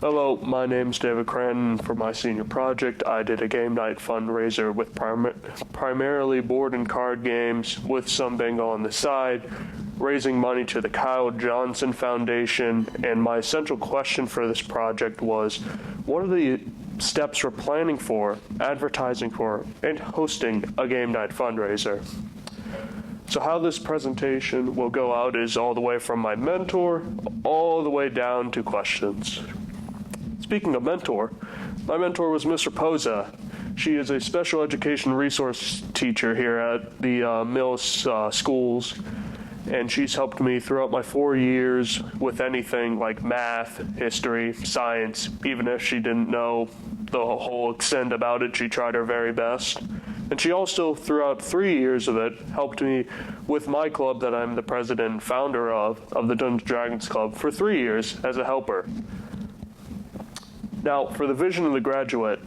Hello, my name's David Cranton. For my senior project, I did a game night fundraiser with primarily board and card games with some bingo on the side, raising money to the Kyle Johnson Foundation, and my central question for this project was, what are the steps we're planning for, advertising for, and hosting a game night fundraiser? So how this presentation will go out is all the way from my mentor, all the way down to questions. Speaking of mentor, my mentor was Ms. Raposa. She is a special education resource teacher here at the Mills schools, and she's helped me throughout my 4 years with anything like math, history, science. Even if she didn't know the whole extent about it, she tried her very best. And she also, throughout 3 years of it, helped me with my club that I'm the president and founder of the Dungeons & Dragons Club, for 3 years as a helper. Now, for the vision of the graduate,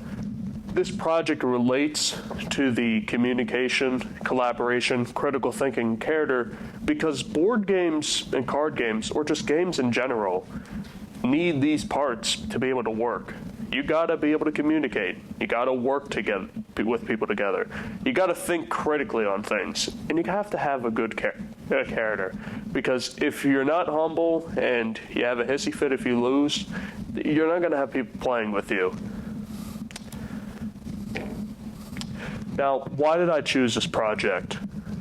this project relates to the communication, collaboration, critical thinking character because board games and card games, or just games in general, need these parts to be able to work. You gotta be able to communicate. You gotta work together with people together. You gotta think critically on things, and you have to have a good character. Because if you're not humble and you have a hissy fit if you lose, you're not gonna have people playing with you. Now, why did I choose this project?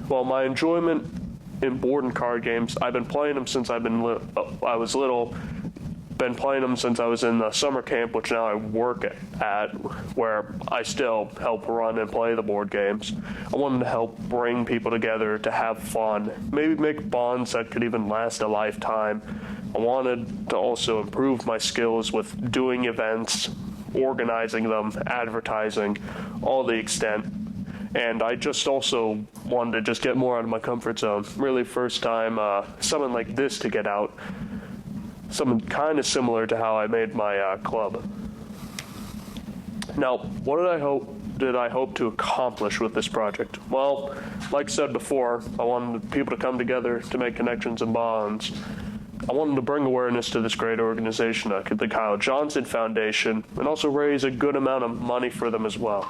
Well, my enjoyment in board and card games, I've been playing them since I was little. Been playing them since I was in the summer camp, which now I work at, where I still help run and play the board games. I wanted to help bring people together to have fun, maybe make bonds that could even last a lifetime. I wanted to also improve my skills with doing events, organizing them, advertising, all the extent. And I just also wanted to just get more out of my comfort zone. Really first time something like this to get out. Something kind of similar to how I made my club. Now, what did I hope to accomplish with this project? Well, like I said before, I wanted people to come together to make connections and bonds. I wanted to bring awareness to this great organization, the Kyle Johnson Foundation, and also raise a good amount of money for them as well.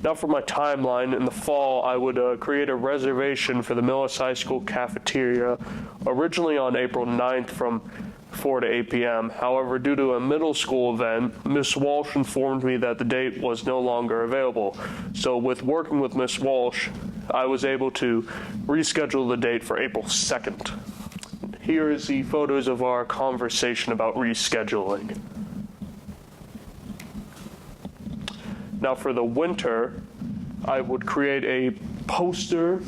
Now for my timeline, in the fall, I would create a reservation for the Millis High School cafeteria, originally on April 9th from 4 to 8 p.m. However, due to a middle school event, Miss Walsh informed me that the date was no longer available. So with working with Miss Walsh, I was able to reschedule the date for April 2nd. Here is the photos of our conversation about rescheduling. Now for the winter, I would create a poster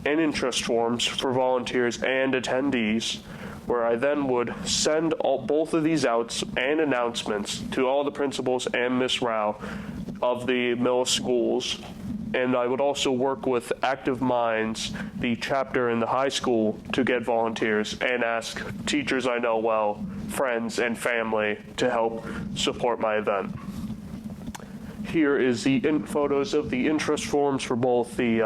and interest forms for volunteers and attendees, where I then would send both of these out and announcements to all the principals and Miss Rao of the middle schools. And I would also work with Active Minds, the chapter in the high school, to get volunteers and ask teachers I know well, friends, and family to help support my event. Here is the photos of the interest forms for both the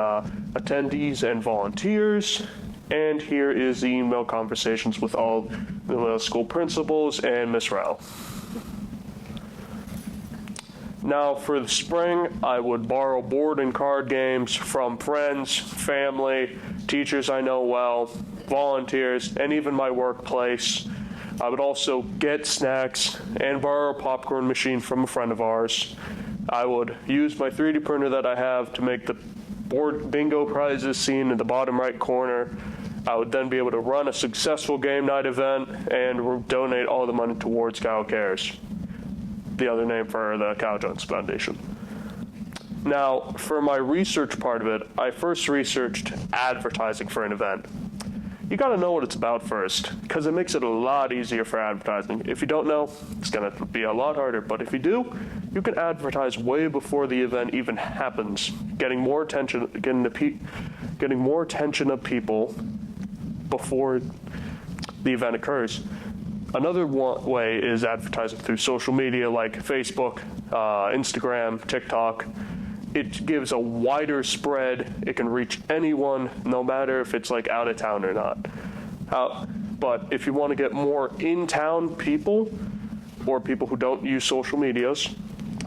attendees and volunteers. And here is the email conversations with all the school principals and Miss Rao. Now for the spring, I would borrow board and card games from friends, family, teachers I know well, volunteers, and even my workplace. I would also get snacks and borrow a popcorn machine from a friend of ours. I would use my 3D printer that I have to make the board bingo prizes seen in the bottom right corner. I would then be able to run a successful game night event and donate all the money towards Kyle Cares, the other name for the Kyle Johnson Foundation. Now, for my research part of it, I first researched advertising for an event. You gotta know what it's about first, because it makes it a lot easier for advertising. If you don't know, it's gonna be a lot harder, but if you do, you can advertise way before the event even happens, getting more attention of people before the event occurs. Another way is advertising through social media like Facebook, Instagram, TikTok. It gives a wider spread. It can reach anyone, no matter if it's like out of town or not. But if you want to get more in-town people or people who don't use social medias,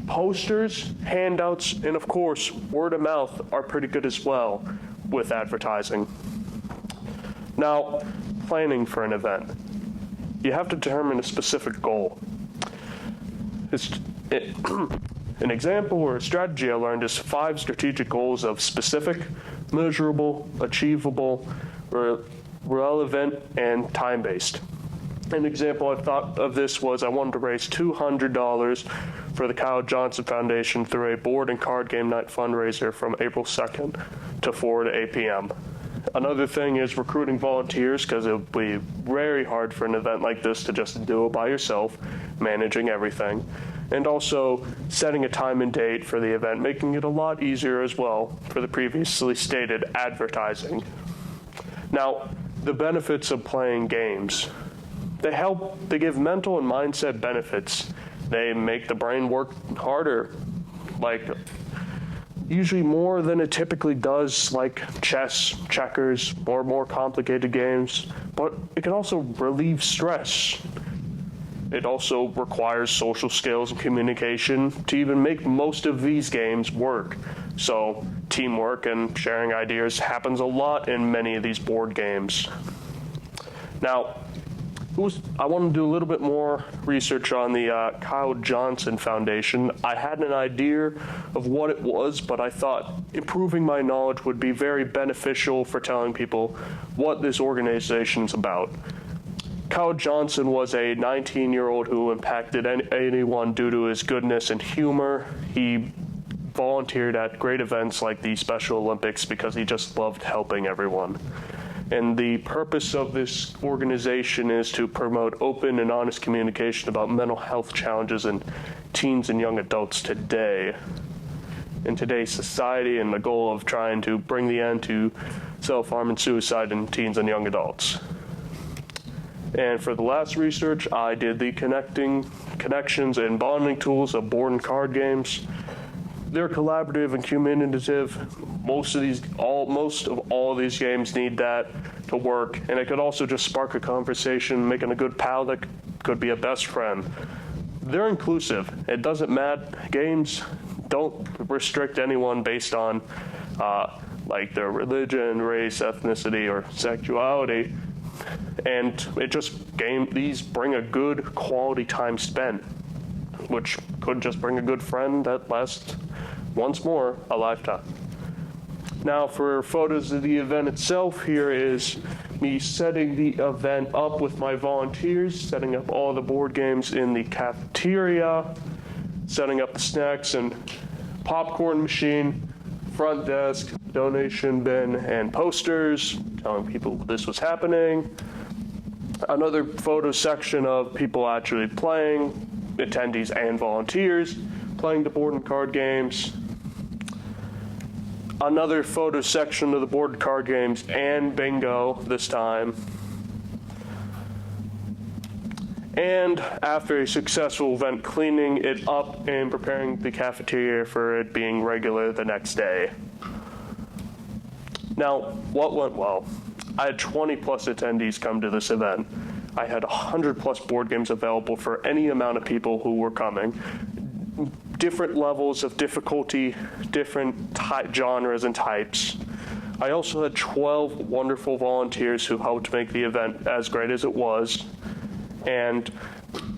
posters, handouts, and of course, word of mouth are pretty good as well with advertising. Now, planning for an event. You have to determine a specific goal. An example or a strategy I learned is 5 strategic goals of specific, measurable, achievable, relevant, and time-based. An example I thought of this was I wanted to raise $200 for the Kyle Johnson Foundation through a board and card game night fundraiser from April 2nd to 4 to 8 p.m. Another thing is recruiting volunteers, because it would be very hard for an event like this to just do it by yourself, managing everything. And also setting a time and date for the event, making it a lot easier as well for the previously stated advertising. Now, the benefits of playing games. They give mental and mindset benefits. They make the brain work harder, like usually more than it typically does, like chess, checkers, or more complicated games, but it can also relieve stress. It also requires social skills and communication to even make most of these games work. So teamwork and sharing ideas happens a lot in many of these board games. Now, I want to do a little bit more research on the Kyle Johnson Foundation. I had an idea of what it was, but I thought improving my knowledge would be very beneficial for telling people what this organization is about. Kyle Johnson was a 19-year-old who impacted anyone due to his goodness and humor. He volunteered at great events like the Special Olympics because he just loved helping everyone. And the purpose of this organization is to promote open and honest communication about mental health challenges in teens and young adults today. In today's society, and the goal of trying to bring the end to self-harm and suicide in teens and young adults. And for the last research, I did the connections and bonding tools of board and card games. They're collaborative and communicative. Most of all these games need that to work, and it could also just spark a conversation, making a good pal that could be a best friend. They're inclusive. It doesn't matter. Games don't restrict anyone based on like their religion, race, ethnicity, or sexuality. And these bring a good quality time spent, which could just bring a good friend that lasts, once more, a lifetime. Now, for photos of the event itself, here is me setting the event up with my volunteers, setting up all the board games in the cafeteria, setting up the snacks and popcorn machine, front desk, donation bin, and posters, telling people this was happening. Another photo section of people actually playing, attendees and volunteers, playing the board and card games. Another photo section of the board and card games and bingo this time. And after a successful event, cleaning it up and preparing the cafeteria for it being regular the next day. Now, what went well? I had 20 plus attendees come to this event. I had 100 plus board games available for any amount of people who were coming. Different levels of difficulty, different genres and types. I also had 12 wonderful volunteers who helped make the event as great as it was. And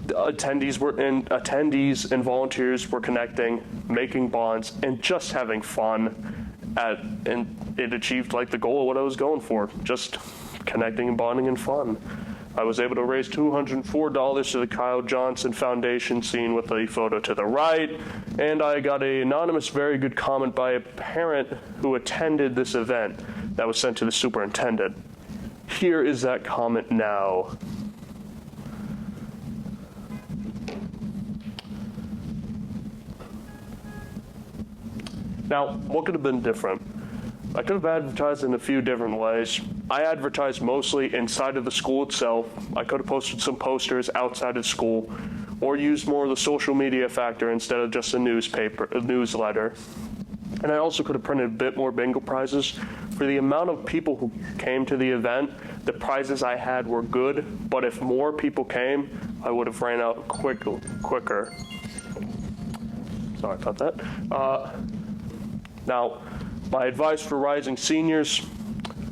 attendees and volunteers were connecting, making bonds, and just having fun. And it achieved like the goal of what I was going for, just connecting and bonding and fun. I was able to raise $204 to the Kyle Johnson Foundation, seen with the photo to the right, and I got an anonymous very good comment by a parent who attended this event that was sent to the superintendent. Here is that comment now. Now, what could have been different? I could have advertised in a few different ways. I advertised mostly inside of the school itself. I could have posted some posters outside of school, or used more of the social media factor instead of just a newsletter. And I also could have printed a bit more bingo prizes. For the amount of people who came to the event, The prizes I had were good, but if more people came, I would have ran out quicker. Sorry about that. Now, my advice for rising seniors,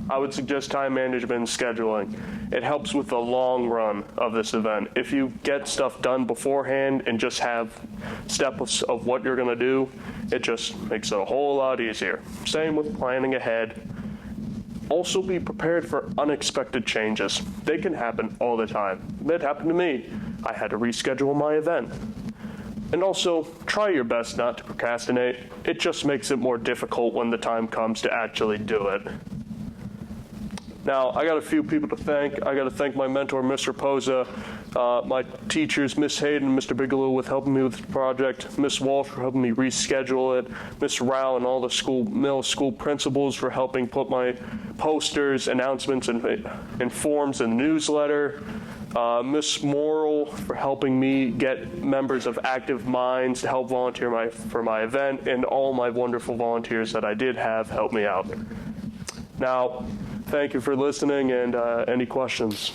I would suggest time management and scheduling. It helps with the long run of this event. If you get stuff done beforehand and just have steps of what you're going to do, it just makes it a whole lot easier. Same with planning ahead. Also be prepared for unexpected changes. They can happen all the time. It happened to me. I had to reschedule my event. And also, try your best not to procrastinate. It just makes it more difficult when the time comes to actually do it. Now, I got a few people to thank. I got to thank my mentor, Mr. Posa, my teachers, Miss Hayden and Mr. Bigelow, with helping me with the project, Miss Walsh for helping me reschedule it, Miss Rao and all the middle school principals for helping put my posters, announcements, and forms in the newsletter, Miss Morrill for helping me get members of Active Minds to help volunteer for my event, and all my wonderful volunteers that I did have help me out. Now, thank you for listening, and any questions?